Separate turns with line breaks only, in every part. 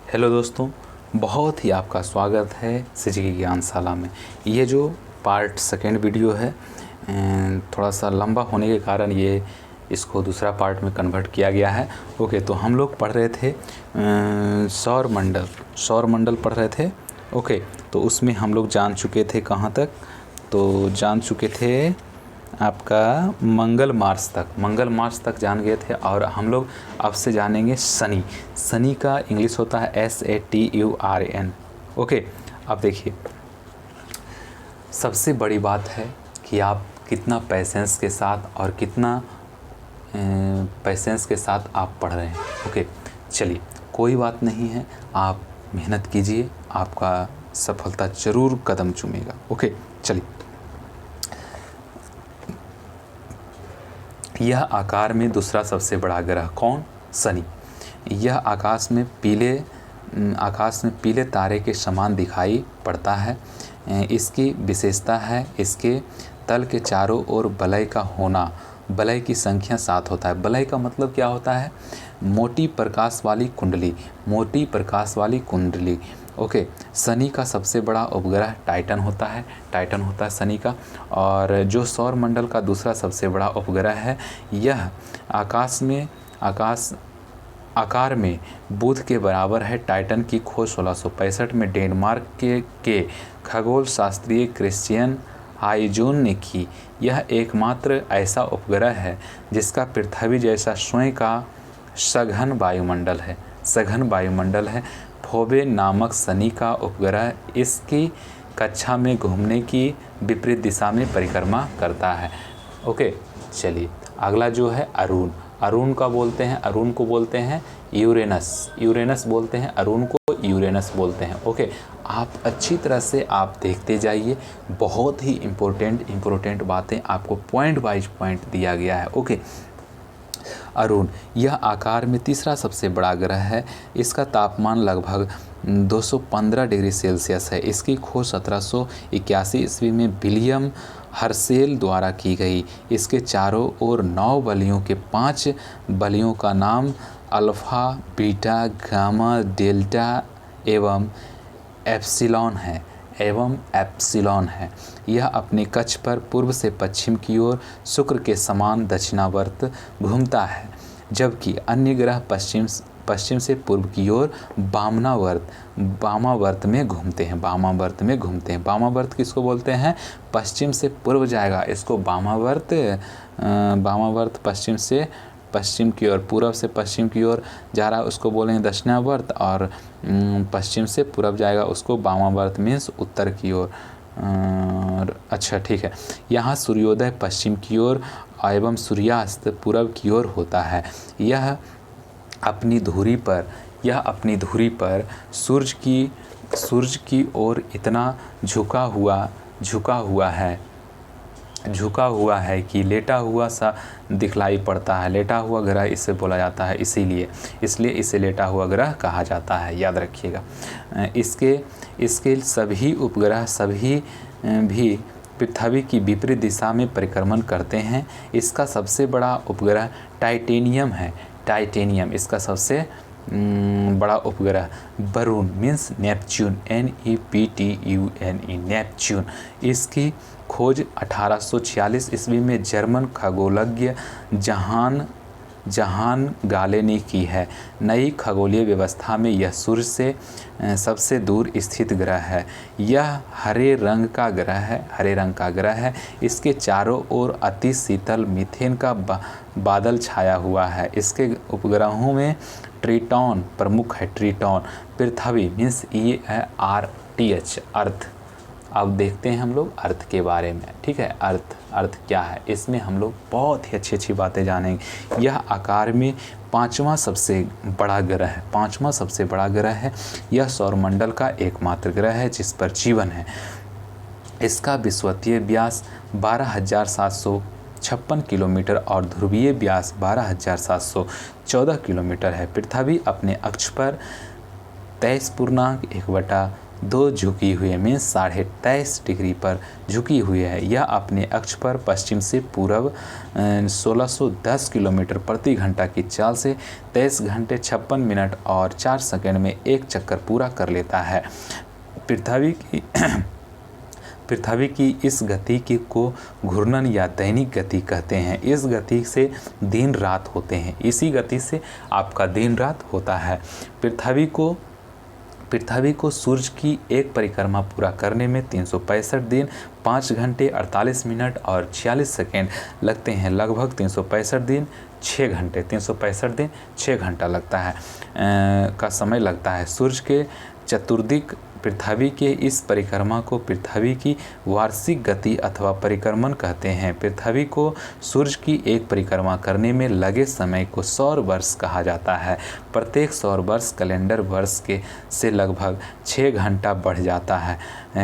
Hello दोस्तों, बहुत ही आपका स्वागत है सीजीके ज्ञानशाला में। ये जो पार्ट सेकेंड वीडियो है थोड़ा सा लंबा होने के कारण ये इसको दूसरा पार्ट में कन्वर्ट किया गया है। ओके, तो हम लोग पढ़ रहे थे सौर मंडल पढ़ रहे थे। ओके, तो उसमें हम लोग जान चुके थे कहाँ तक, तो जान चुके थे आपका मंगल मार्स तक जान गए थे। और हम लोग अब से जानेंगे शनि का इंग्लिश होता है SATURN। ओके, अब देखिए, सबसे बड़ी बात है कि आप कितना पैसेंस के साथ और कितना पैसेंस के साथ आप पढ़ रहे हैं। ओके, चलिए, कोई बात नहीं है, आप मेहनत कीजिए, आपका सफलता जरूर कदम चूमेगा। ओके, चलिए, यह आकार में दूसरा सबसे बड़ा ग्रह कौन? शनि। यह आकाश में पीले तारे के समान दिखाई पड़ता है। इसकी विशेषता है इसके तल के चारों ओर वलय का होना। वलय की संख्या 7 होता है। वलय का मतलब क्या होता है? मोटी प्रकाश वाली कुंडली। ओके, शनि का सबसे बड़ा उपग्रह टाइटन होता है शनि का। और जो सौर मंडल का दूसरा सबसे बड़ा उपग्रह है, यह आकार में बुध के बराबर है। टाइटन की खोज 1665 में डेनमार्क के खगोल शास्त्री क्रिश्चियन हाइजून ने की। यह एकमात्र ऐसा उपग्रह है जिसका पृथ्वी जैसा स्वयं का सघन वायुमंडल है। फोबे नामक शनि का उपग्रह इसकी कक्षा में घूमने की विपरीत दिशा में परिक्रमा करता है। ओके, चलिए, अगला जो है अरुण को बोलते हैं यूरेनस बोलते हैं, अरुण को यूरेनस बोलते हैं। ओके, आप अच्छी तरह से आप देखते जाइए, बहुत ही इम्पोर्टेंट बातें आपको पॉइंट वाइज पॉइंट दिया गया है। ओके, अरुण यह आकार में तीसरा सबसे बड़ा ग्रह है। इसका तापमान लगभग 215 डिग्री सेल्सियस है। इसकी खोज 1781 ईस्वी में विलियम हर्शेल द्वारा की गई। इसके चारों ओर 9 बलियों के 5 बलियों का नाम अल्फा, बीटा, गामा, डेल्टा एवं एप्सिलॉन है। यह अपने कक्ष पर पूर्व से पश्चिम की ओर शुक्र के समान दक्षिणावर्त घूमता है, जबकि अन्य ग्रह पश्चिम से पूर्व की ओर वामावर्त में घूमते हैं। वामावर्त किसको बोलते हैं? पश्चिम से पूर्व जाएगा, इसको वामावर्त पश्चिम से पश्चिम की ओर, पूर्व से पश्चिम की ओर जा रहा है, उसको बोलेंगे दक्षिणावर्त। और पश्चिम से पूर्व जाएगा, उसको वामावर्त मीन्स उत्तर की ओर। अच्छा, ठीक है। यहाँ सूर्योदय पश्चिम की ओर एवं सूर्यास्त पूर्व की ओर होता है। यह अपनी धुरी पर सूर्य की ओर इतना झुका हुआ है कि लेटा हुआ सा दिखलाई पड़ता है। लेटा हुआ ग्रह इसे बोला जाता है, इसलिए इसे लेटा हुआ ग्रह कहा जाता है, याद रखिएगा। इसके सभी उपग्रह भी पृथ्वी की विपरीत दिशा में परिक्रमण करते हैं। इसका सबसे बड़ा उपग्रह टाइटेनियम इसका सबसे बड़ा उपग्रह। Varun means Neptune, NEPTUNE, Neptune. इसकी खोज 1846 ईस्वी में जर्मन खगोलज्ञ जहान गाले ने की है। नई खगोलीय व्यवस्था में यह सूर्य से सबसे दूर स्थित ग्रह है। यह हरे रंग का ग्रह है। इसके चारों ओर अति शीतल मीथेन का बादल छाया हुआ है। इसके उपग्रहों में ट्रिटॉन प्रमुख है। पृथ्वी मीन्स EARTH, अर्थ। अब देखते हैं हम लोग अर्थ के बारे में, ठीक है। अर्थ क्या है, इसमें हम लोग बहुत ही अच्छी बातें जानेंगे। यह आकार में पांचवा सबसे बड़ा ग्रह है। यह सौरमंडल का एकमात्र ग्रह है जिस पर जीवन है। इसका विषुवतीय व्यास 12,756 किलोमीटर और ध्रुवीय व्यास 12,714 किलोमीटर है। पृथ्वी अपने अक्ष पर 23.1 दो झुकी हुई है, मीन्स 23.5 डिग्री पर झुकी हुई है। यह अपने अक्ष पर पश्चिम से पूर्व 1610 किलोमीटर प्रति घंटा की चाल से 23 घंटे 56 मिनट और 4 सेकंड में एक चक्कर पूरा कर लेता है। पृथ्वी की इस गति को घूर्णन या दैनिक गति कहते हैं। इस गति से दिन रात होते हैं, इसी गति से आपका दिन रात होता है। पृथ्वी को सूर्य की एक परिक्रमा पूरा करने में 365 दिन 5 घंटे 48 मिनट और 46 सेकेंड लगते हैं। लगभग 365 दिन 6 घंटे 365 दिन 6 घंटा लगता है का समय लगता है। सूर्य के चतुर्दिक पृथ्वी के इस परिक्रमा को पृथ्वी की वार्षिक गति अथवा परिक्रमण कहते हैं। पृथ्वी को सूर्य की एक परिक्रमा करने में लगे समय को सौर वर्ष कहा जाता है। प्रत्येक सौर वर्ष कैलेंडर वर्ष के से लगभग 6 घंटा बढ़ जाता है,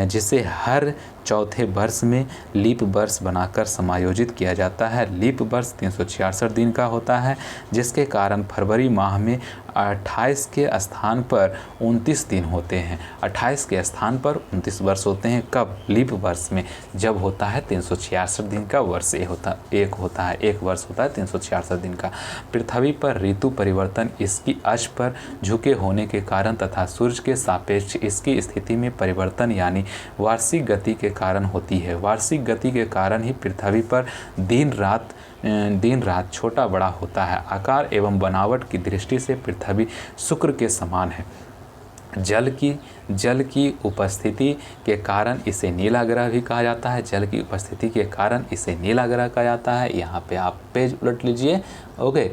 जिसे हर चौथे वर्ष में लीप वर्ष बनाकर समायोजित किया जाता है। लीप वर्ष 366 दिन का होता है, जिसके कारण फरवरी माह में 28 के स्थान पर 29 दिन होते हैं। 28 के स्थान पर 29 वर्ष होते हैं। कब? लीप वर्ष में, जब होता है 366 दिन का वर्ष एक होता है, एक वर्ष होता है 366 दिन का। पृथ्वी पर ऋतु परिवर्तन इसकी अक्ष पर झुके होने के कारण तथा सूर्य के सापेक्ष इसकी स्थिति में परिवर्तन यानी वार्षिक गति के कारण होती है। वार्षिक गति के कारण ही पृथ्वी पर दिन रात छोटा बड़ा होता है। आकार एवं बनावट की दृष्टि से पृथ्वी शुक्र के समान है। जल की उपस्थिति के कारण इसे नीला ग्रह भी कहा जाता है। जल की उपस्थिति के कारण इसे नीला ग्रह कहा जाता है। यहाँ पे आप पेज उलट लीजिए। ओके,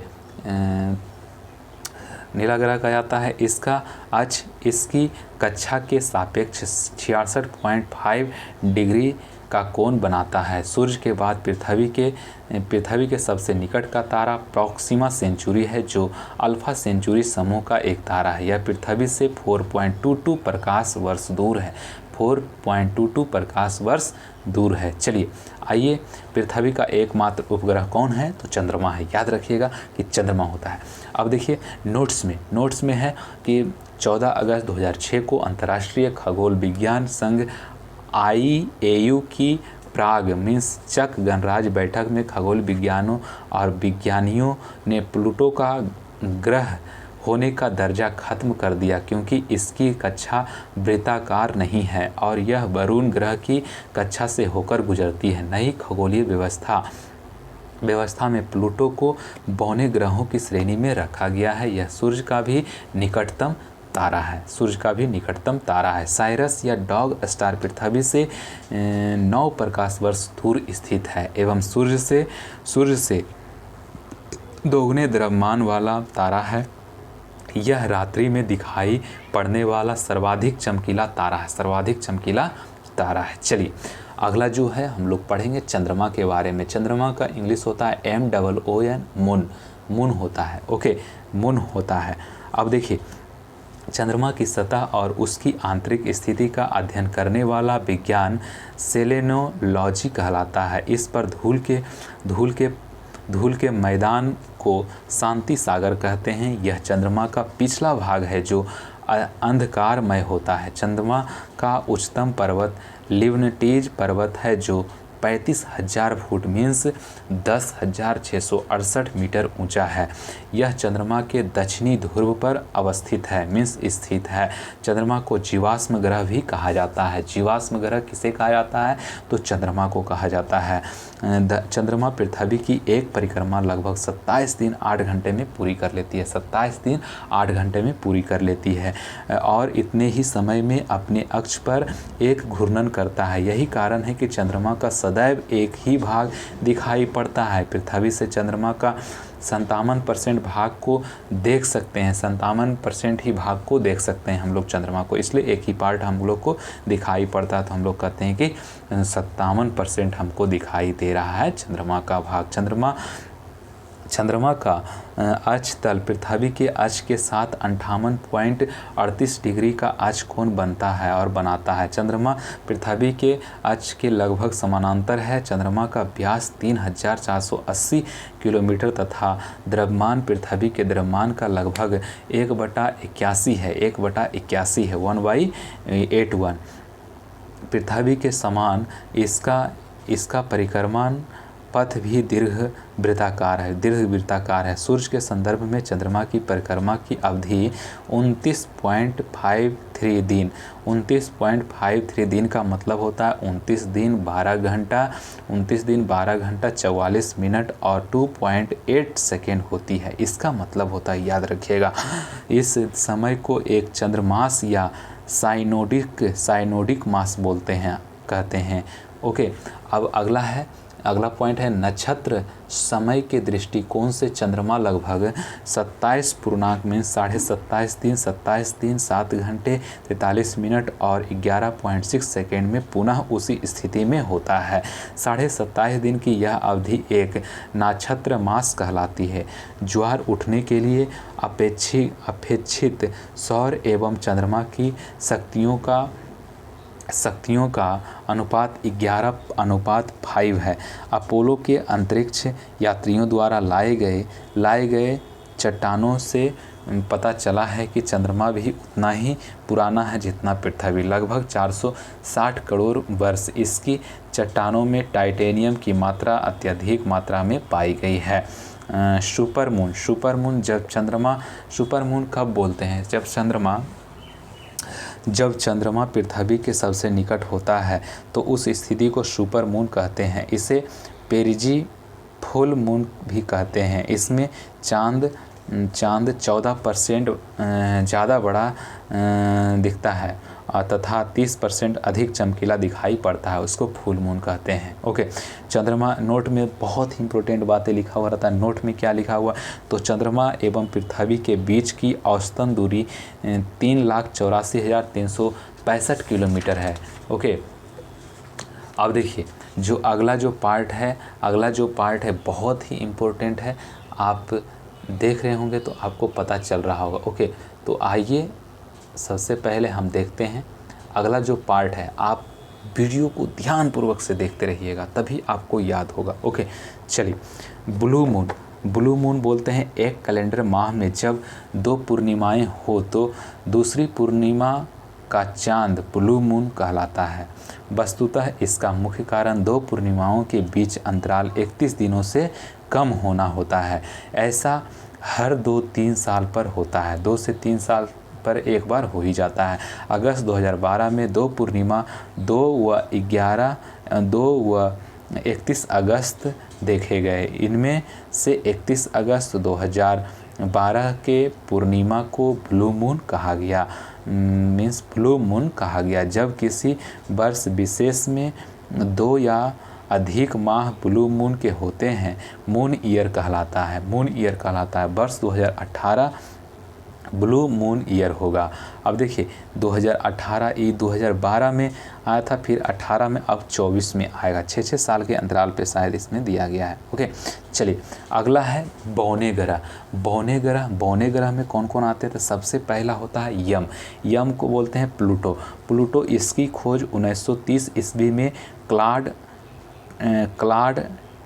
नीला ग्रह कहा जाता है। इसका अक्ष इसकी कक्षा के सापेक्ष 66.5 डिग्री का कोण बनाता है। सूर्य के बाद पृथ्वी के सबसे निकट का तारा प्रॉक्सिमा सेंचुरी है, जो अल्फा सेंचुरी समूह का एक तारा है। यह पृथ्वी से 4.22 प्रकाश वर्ष दूर है। 4.22 प्रकाश वर्ष दूर है। चलिए आइए, पृथ्वी का एकमात्र उपग्रह कौन है? तो चंद्रमा है। याद रखिएगा कि चंद्रमा होता है। अब देखिए नोट्स में है कि 14 अगस्त 2006 को अंतर्राष्ट्रीय खगोल विज्ञान संघ IAU की प्राग मीन्स चक गणराज्य बैठक में खगोल विज्ञानों और विज्ञानियों ने प्लूटो का ग्रह होने का दर्जा खत्म कर दिया, क्योंकि इसकी कक्षा वृत्ताकार नहीं है और यह वरुण ग्रह की कक्षा से होकर गुजरती है। नई खगोलीय व्यवस्था में प्लूटो को बौने ग्रहों की श्रेणी में रखा गया है। यह सूर्य का भी निकटतम तारा है। साइरस या डॉग स्टार पृथ्वी से 9 प्रकाश वर्ष दूर स्थित है एवं सूर्य से दोगुने द्रव्यमान वाला तारा है। यह रात्रि में दिखाई पड़ने वाला सर्वाधिक चमकीला तारा है। चलिए अगला जो है हम लोग पढ़ेंगे चंद्रमा के बारे में। चंद्रमा का इंग्लिश होता है MOON, मून होता है। ओके, मून होता है। अब देखिए, चंद्रमा की सतह और उसकी आंतरिक स्थिति का अध्ययन करने वाला विज्ञान सेलेनोलॉजी कहलाता है। इस पर धूल के मैदान को शांति सागर कहते हैं। यह चंद्रमा का पिछला भाग है जो अंधकारमय होता है। चंद्रमा का उच्चतम पर्वत लिवनटीज पर्वत है, जो 35,000 फुट मीन्स 10,668 मीटर ऊंचा है। यह चंद्रमा के दक्षिणी ध्रुव पर अवस्थित है मीन्स स्थित है। चंद्रमा को जीवाश्म ग्रह भी कहा जाता है। जीवाश्म ग्रह किसे कहा जाता है? तो चंद्रमा को कहा जाता है। चंद्रमा पृथ्वी की एक परिक्रमा लगभग 27 दिन 8 घंटे में पूरी कर लेती है। 27 दिन 8 घंटे में पूरी कर लेती है और इतने ही समय में अपने अक्ष पर एक घूर्णन करता है। यही कारण है कि चंद्रमा का सदैव एक ही भाग दिखाई पड़ता है। पृथ्वी से चंद्रमा का 57% भाग को देख सकते हैं। 57% ही भाग को देख सकते हैं हम लोग चंद्रमा को, इसलिए एक ही पार्ट हम लोग को दिखाई पड़ता है। तो हम लोग कहते हैं कि 57% हमको दिखाई दे रहा है चंद्रमा का भाग। चंद्रमा का अक्ष तल पृथ्वी के अक्ष के साथ 58.38 डिग्री का अक्ष कोण बनता है और बनाता है। चंद्रमा पृथ्वी के अक्ष के लगभग समानांतर है। चंद्रमा का व्यास 3480 किलोमीटर तथा द्रव्यमान पृथ्वी के द्रव्यमान का लगभग 1/81 है। 1/81 है, 1/81। पृथ्वी के समान इसका परिक्रमण पथ भी दीर्घ वृत्ताकार है। सूर्य के संदर्भ में चंद्रमा की परिक्रमा की अवधि 29.53 दिन। 29.53 दिन का मतलब होता है 29 दिन 12 घंटा 44 मिनट और 2.8 सेकेंड होती है। इसका मतलब होता है, याद रखिएगा, इस समय को एक चंद्रमास या साइनोडिक मास कहते हैं। ओके, अब अगला पॉइंट है नक्षत्र समय के दृष्टिकोण से चंद्रमा लगभग 27 पूर्णांक में 27.5 दिन 7 घंटे 43 मिनट और 11.6 सेकेंड में पुनः उसी स्थिति में होता है। 27.5 दिन की यह अवधि एक नक्षत्र मास कहलाती है। ज्वार उठने के लिए अपेक्षित सौर एवं चंद्रमा की शक्तियों का अनुपात 11:5 है। अपोलो के अंतरिक्ष यात्रियों द्वारा लाए गए चट्टानों से पता चला है कि चंद्रमा भी उतना ही पुराना है जितना पृथ्वी, लगभग 460 करोड़ वर्ष। इसकी चट्टानों में टाइटेनियम की मात्रा अत्यधिक मात्रा में पाई गई है। सुपरमून कब बोलते हैं? जब चंद्रमा पृथ्वी के सबसे निकट होता है तो उस स्थिति को सुपर मून कहते हैं। इसे पेरिजी फुल मून भी कहते हैं। इसमें चांद 14% ज़्यादा बड़ा दिखता है तथा 30% अधिक चमकीला दिखाई पड़ता है, उसको फुल मून कहते हैं। ओके, चंद्रमा नोट में बहुत ही इंपॉर्टेंट बातें लिखा हुआ रहता है। नोट में क्या लिखा हुआ? तो चंद्रमा एवं पृथ्वी के बीच की औसतन दूरी 3,84,365 किलोमीटर है। ओके, अब देखिए जो अगला जो पार्ट है बहुत ही इम्पोर्टेंट है। आप देख रहे होंगे तो आपको पता चल रहा होगा। ओके, तो आइए सबसे पहले हम देखते हैं अगला जो पार्ट है। आप वीडियो को ध्यानपूर्वक से देखते रहिएगा तभी आपको याद होगा। ओके, चलिए। ब्लू मून बोलते हैं एक कैलेंडर माह में जब 2 पूर्णिमाएं हो तो दूसरी पूर्णिमा का चांद ब्लू मून कहलाता है। वस्तुतः इसका मुख्य कारण 2 पूर्णिमाओं के बीच अंतराल 31 दिनों से कम होना होता है। ऐसा हर 2-3 साल पर होता है। 2 से 3 साल पर एक बार हो ही जाता है। अगस्त 2012 में 2 पूर्णिमा 2 व 31 अगस्त देखे गए। इनमें से 31 अगस्त 2012 के पूर्णिमा को ब्लू मून कहा गया। जब किसी वर्ष विशेष में 2 या अधिक माह ब्लू मून के होते हैं मून ईयर कहलाता है। वर्ष 2018 ब्लू मून ईयर होगा। अब देखिए 2018 ये 2012 में आया था, फिर 18 में, अब 24 में आएगा। 6 साल के अंतराल पे शायद इसमें दिया गया है। ओके, चलिए अगला है बौने ग्रह में कौन कौन आते हैं? तो सबसे पहला होता है यम को बोलते हैं प्लूटो। इसकी खोज 1930 ईस्वी में क्लाड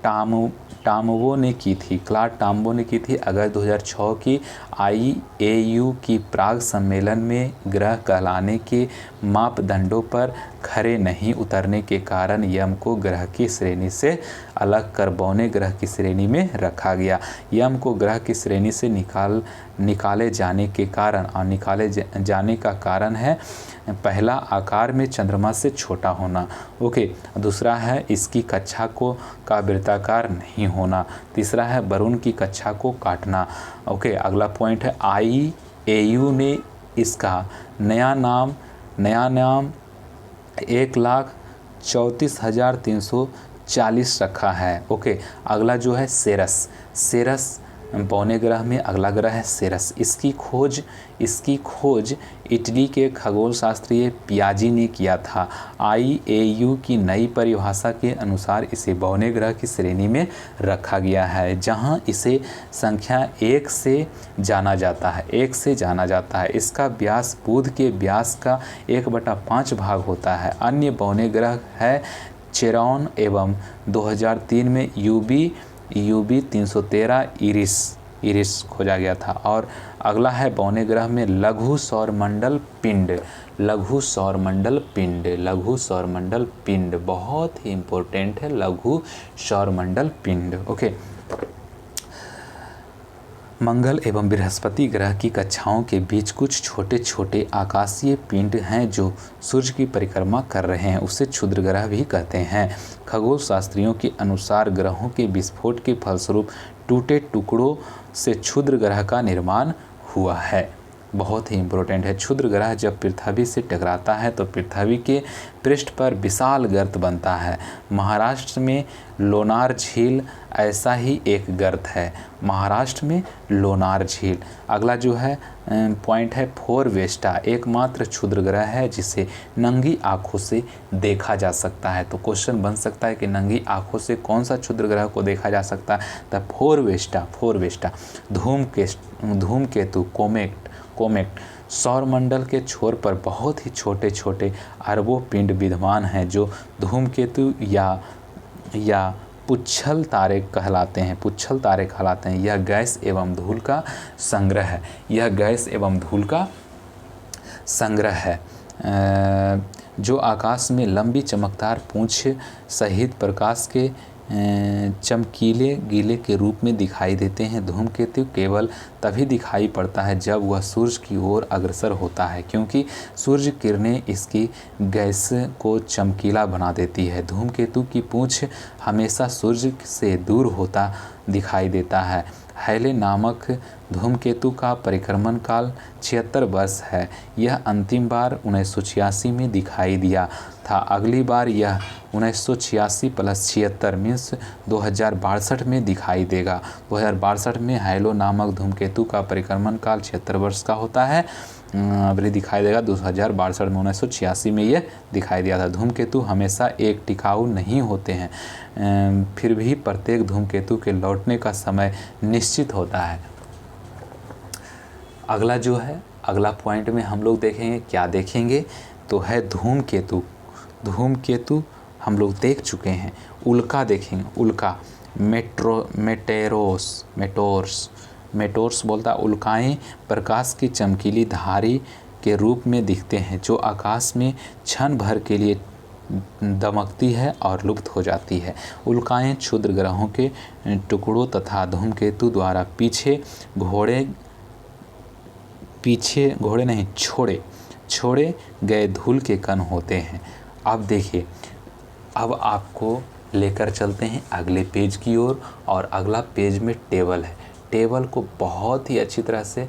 टाम्बो ने की थी। अगस्त 2006 की IAU की प्राग सम्मेलन में ग्रह कहलाने के मापदंडों पर खरे नहीं उतरने के कारण यम को ग्रह की श्रेणी से अलग कर बौने ग्रह की श्रेणी में रखा गया। यम को ग्रह की श्रेणी से निकाले जाने का कारण है पहला, आकार में चंद्रमा से छोटा होना। ओके, दूसरा है इसकी कक्षा का वृत्ताकार नहीं होना। तीसरा है वरुण की कक्षा को काटना। ओके, अगला पॉइंट है IAU ने इसका नया नाम 1,34,340 रखा है। ओके, अगला जो है सेरस बौने ग्रह में अगला ग्रह है सेरस। इसकी खोज इटली के खगोल शास्त्री पियाजी ने किया था। IAU की नई परिभाषा के अनुसार इसे बौने ग्रह की श्रेणी में रखा गया है, जहां इसे संख्या 1 से जाना जाता है। इसका व्यास बुध के व्यास का 1/5 भाग होता है। अन्य बौने ग्रह है चेरॉन एवं 2003 में UB 313 इरिस खोजा गया था। और अगला है बौने ग्रह में लघु सौरमंडल पिंड बहुत ही इम्पोर्टेंट है, लघु सौरमंडल पिंड। ओके, मंगल एवं बृहस्पति ग्रह की कक्षाओं के बीच कुछ छोटे छोटे आकाशीय पिंड हैं जो सूर्य की परिक्रमा कर रहे हैं, उसे क्षुद्र ग्रह भी कहते हैं। खगोल शास्त्रियों के अनुसार ग्रहों के विस्फोट के फलस्वरूप टूटे टुकड़ों से क्षुद्र ग्रह का निर्माण हुआ है। बहुत ही इम्पोर्टेंट है। क्षुद्र ग्रह जब पृथ्वी से टकराता है तो पृथ्वी के पृष्ठ पर विशाल गर्त बनता है। महाराष्ट्र में लोनार झील ऐसा ही एक गर्त है, महाराष्ट्र में लोनार झील। अगला जो है पॉइंट है फोरवेस्टा, एकमात्र क्षुद्र ग्रह है जिसे नंगी आंखों से देखा जा सकता है। तो क्वेश्चन बन सकता है कि नंगी आंखों से कौन सा क्षुद्र ग्रह को देखा जा सकता है? तो फोरवेस्टा। धूमकेतु कोमेट सौरमंडल के छोर पर बहुत ही छोटे छोटे अरबों पिंड विद्यमान हैं जो धूमकेतु या पुच्छल तारे कहलाते हैं। यह गैस एवं धूल का संग्रह है जो आकाश में लंबी चमकदार पूंछ सहित प्रकाश के चमकीले गीले के रूप में दिखाई देते हैं। धूमकेतु केवल तभी दिखाई पड़ता है जब वह सूर्य की ओर अग्रसर होता है, क्योंकि सूर्य किरणें इसकी गैस को चमकीला बना देती है। धूमकेतु की पूंछ हमेशा सूर्य से दूर होता दिखाई देता है। हैले नामक धूमकेतु का परिक्रमण काल 76 वर्ष है। यह अंतिम बार 1986 में दिखाई दिया था। अगली बार यह 1986 + 76 मीन्स 2062 में दिखाई देगा। 2062 में हैलो नामक धूमकेतु का परिक्रमण काल 76 वर्ष का होता है। अभी दिखाई देगा 2062 में, 1986 में ये दिखाई दिया था। धूमकेतु हमेशा एक टिकाऊ नहीं होते हैं, फिर भी प्रत्येक धूमकेतु के लौटने का समय निश्चित होता है। अगला जो है अगला पॉइंट में हम लोग देखेंगे, क्या देखेंगे तो है धूमकेतु हम लोग देख चुके हैं। उल्का देखेंगे, उल्का मेटोर्स बोलता है उल्काएं प्रकाश की चमकीली धारी के रूप में दिखते हैं जो आकाश में क्षण भर के लिए दमकती है और लुप्त हो जाती है। उल्काएं क्षुद्र ग्रहों के टुकड़ों तथा धूमकेतु द्वारा छोड़े गए धूल के कण होते हैं। अब देखिए, अब आपको लेकर चलते हैं अगले पेज की ओर और अगला पेज में टेबल है। टेबल को बहुत ही अच्छी तरह से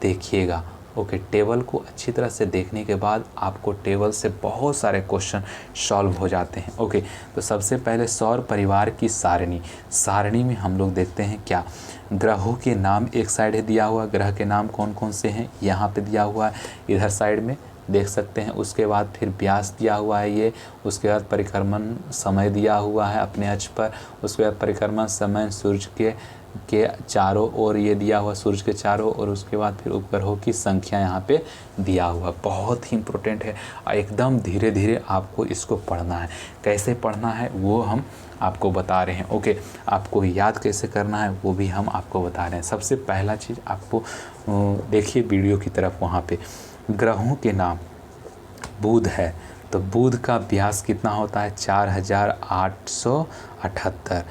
देखिएगा। ओके, टेबल को अच्छी तरह से देखने के बाद आपको टेबल से बहुत सारे क्वेश्चन सॉल्व हो जाते हैं। ओके, तो सबसे पहले सौर परिवार की सारणी में हम लोग देखते हैं क्या ग्रहों के नाम एक साइड है दिया हुआ। ग्रह के नाम कौन कौन से हैं यहाँ पे दिया हुआ है, इधर साइड में देख सकते हैं। उसके बाद फिर व्यास दिया हुआ है ये, उसके बाद परिक्रमण समय दिया हुआ है अपने अक्ष पर, उसके बाद परिक्रमण समय सूर्य के चारों ओर ये दिया हुआ, सूर्य के चारों, और उसके बाद फिर उपग्रहों की संख्या यहाँ पे दिया हुआ। बहुत ही इम्पोर्टेंट है, एकदम धीरे धीरे आपको इसको पढ़ना है। कैसे पढ़ना है वो हम आपको बता रहे हैं। ओके, आपको याद कैसे करना है वो भी हम आपको बता रहे हैं। सबसे पहला चीज़ आपको देखिए वीडियो की तरफ, वहाँ पे ग्रहों के नाम। बुध है तो बुध का व्यास कितना होता है 4878।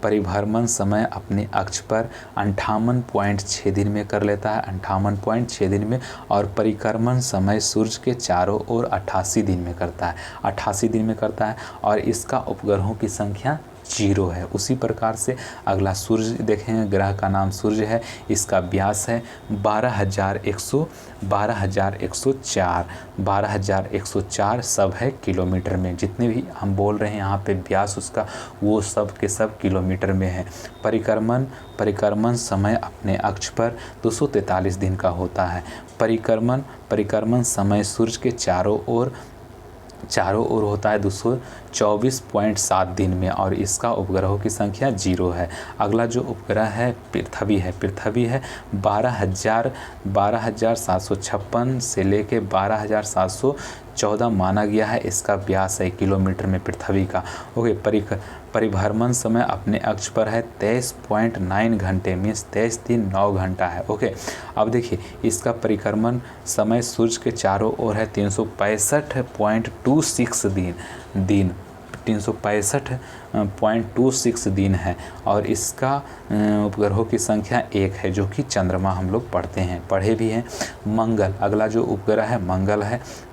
परिभ्रमण समय अपने अक्ष पर 58.6 दिन में कर लेता है, 58.6 दिन में। और परिक्रमण समय सूर्य के चारों ओर 88 दिन में करता है, 88 दिन में करता है। और इसका उपग्रहों की संख्या जीरो है। उसी प्रकार से अगला सूर्य देखेंगे, ग्रह का नाम सूर्य है, इसका व्यास है 12,104 सब है किलोमीटर में। जितने भी हम बोल रहे हैं यहाँ पे व्यास उसका, वो सब के सब किलोमीटर में है। परिक्रमण समय अपने अक्ष पर 243 दिन का होता है। परिक्रमण समय सूर्य के चारों ओर होता है 224.7 दिन में, और इसका उपग्रहों की संख्या 0 है। अगला जो उपग्रह है पृथ्वी है 12,756 से लेके 12,714 माना गया है। इसका व्यास है किलोमीटर में पृथ्वी का। ओके, परिभ्रमण समय अपने अक्ष पर है 23.9 घंटे, मीन्स 23 दिन 9 घंटा है। ओके, अब देखिए इसका परिक्रमण समय सूर्य के चारों ओर है 365.26 दिन 365.26 दिन है, और इसका उपग्रहों की संख्या 1 है, जो कि चंद्रमा हम लोग पढ़े भी हैं। मंगल, अगला जो उपग्रह है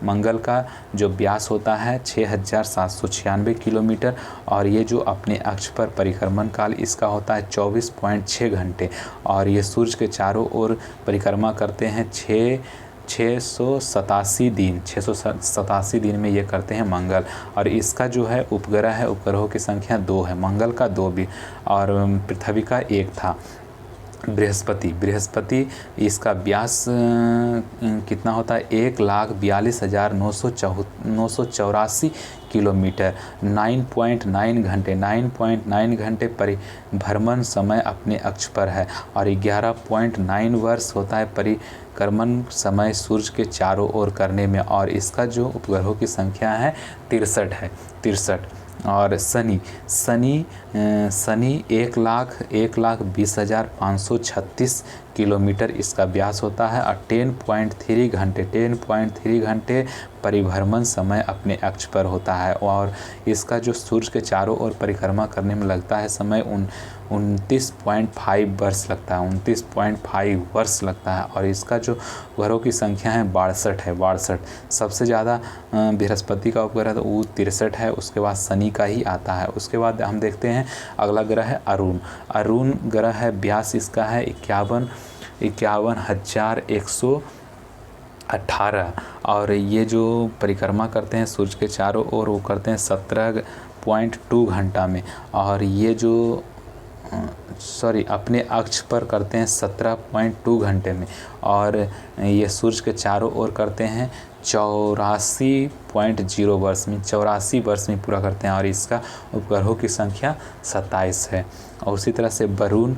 मंगल का जो व्यास होता है 6,796 किलोमीटर, और ये जो अपने अक्ष पर परिक्रमण काल इसका होता है 24.6 घंटे, और ये सूर्य के चारों ओर परिक्रमा करते हैं 687 दिन में ये करते हैं मंगल। और इसका जो है उपग्रहों की संख्या 2 है, मंगल का 2 भी, और पृथ्वी का 1 था। बृहस्पति इसका व्यास कितना होता है 1,42,984 किलोमीटर, 9.9 घंटे परिभ्रमण समय अपने अक्ष पर है, और 11.9 वर्ष होता है परिक्रमण समय सूर्य के चारों ओर करने में, और इसका जो उपग्रहों की संख्या है 63। और शनि 1,20,536 किलोमीटर इसका व्यास होता है, और 10.3 घंटे परिभ्रमण समय अपने अक्ष पर होता है, और इसका जो सूर्य के चारों ओर परिक्रमा करने में लगता है समय 29.5 वर्ष लगता है, 29.5 वर्ष लगता है, और इसका जो ग्रहों की संख्या है 62। सबसे ज़्यादा बृहस्पति का उपग्रह तो वो 63 है, उसके बाद शनि का ही आता है। उसके बाद हम देखते हैं अगला ग्रह है अरुण ग्रह है, व्यास इसका है 51,118, और ये जो परिक्रमा करते हैं सूर्य के चारों ओर वो करते हैं 17.2 घंटा में, और ये जो अपने अक्ष पर करते हैं 17.2 घंटे में, और ये सूर्य के चारों ओर करते हैं 84.0 वर्ष में, 84 वर्ष में पूरा करते हैं, और इसका उपग्रहों की संख्या 27 है। और उसी तरह से वरुण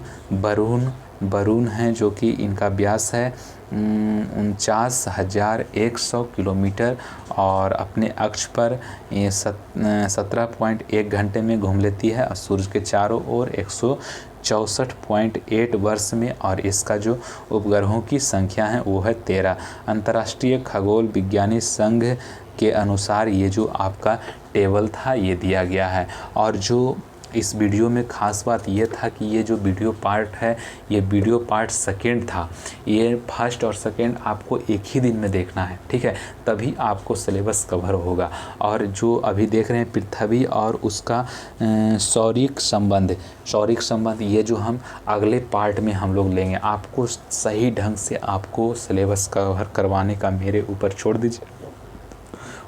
है, जो कि इनका व्यास है 49,100 किलोमीटर, और अपने अक्ष पर ये 17.1 घंटे में घूम लेती है, और सूर्य के चारों ओर 164.8 वर्ष में, और इसका जो उपग्रहों की संख्या है वो है 13। अंतर्राष्ट्रीय खगोल विज्ञानी संघ के अनुसार ये जो आपका टेबल था ये दिया गया है। और जो इस वीडियो में ख़ास बात ये था कि ये जो वीडियो पार्ट है ये वीडियो पार्ट सेकेंड था, ये फर्स्ट और सेकेंड आपको एक ही दिन में देखना है, ठीक है, तभी आपको सिलेबस कवर होगा। और जो अभी देख रहे हैं पृथ्वी और उसका सौरिक संबंध ये जो हम अगले पार्ट में हम लोग लेंगे, आपको सही ढंग से आपको सिलेबस कवर करवाने का मेरे ऊपर छोड़ दीजिए,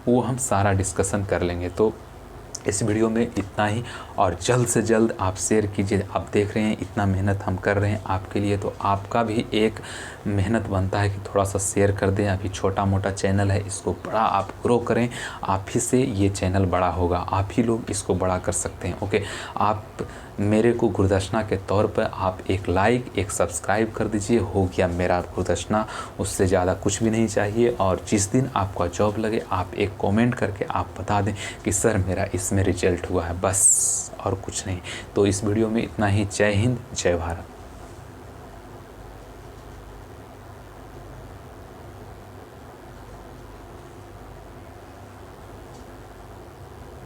वो हम सारा डिस्कशन कर लेंगे। तो इस वीडियो में इतना ही, और जल्द से जल्द आप शेयर कीजिए। आप देख रहे हैं इतना मेहनत हम कर रहे हैं आपके लिए, तो आपका भी एक मेहनत बनता है कि थोड़ा सा शेयर कर दें। अभी छोटा मोटा चैनल है, इसको बड़ा आप ग्रो करें, आप ही से ये चैनल बड़ा होगा, आप ही लोग इसको बड़ा कर सकते हैं। ओके, आप मेरे को गुरुदक्षिणा के तौर पर आप एक लाइक एक सब्सक्राइब कर दीजिए, हो गया मेरा गुरुदक्षिणा, उससे ज़्यादा कुछ भी नहीं चाहिए। और जिस दिन आपका जॉब लगे आप एक कमेंट करके आप बता दें कि सर मेरा इसमें रिजल्ट हुआ है, बस और कुछ नहीं। तो इस वीडियो में इतना ही। जय हिंद, जय भारत।